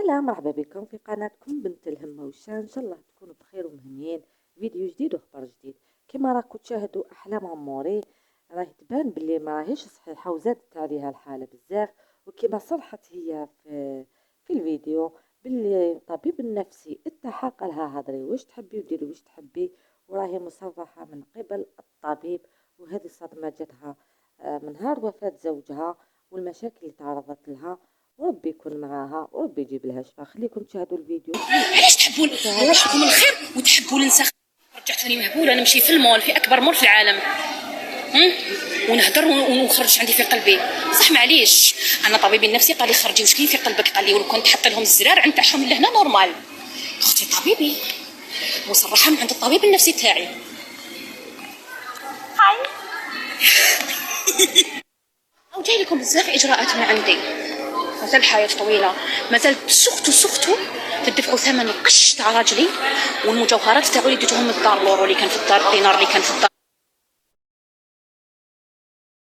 سلام، مرحبا بكم في قناتكم بنت الهمة والشان. ان شاء الله تكونوا بخير ومهنيين. فيديو جديد وخبر جديد. كما راكم تشاهدوا احلام عموري راهي تبان باللي ما راهيش صحيحه وزادت عليها الحاله بزاف، وكما صرحت هي في الفيديو باللي الطبيب النفسي اتاحا قالها هضري واش تحبي وديري واش تحبي، وراهي مصرحه من قبل الطبيب. وهذه الصدمه جاتها من نهار وفاه زوجها والمشاكل اللي تعرضت لها، وربي يكون معاها وربي يجيب لها شفاء. خليكم تشاهدوا الفيديو. علاش تحبوا روحكم الخير وتحبوا الانسان؟ رجعتني مهبوله نمشي في المول، في اكبر مول في العالم، ونهضر ونخرج عندي في قلبي. صح معليش، انا طبيبي النفسي قال لي خرجي واش كاين في قلبك، قال لي ولو كنت تحط لهم الزرار نتاعهم لهنا نورمال. اختي طبيبي مصرحه من عند الطبيب النفسي تاعي. هاي او جاي لكم بزاف اجراءات من عندي، مازال الحياة طويلة، مازال سختو تدفعوا ثمن القش تاع راجلي، والمجوهرات تاعو اللي ديتهم الدار، لورو اللي كان في الدار، الدينار اللي كان في الدار.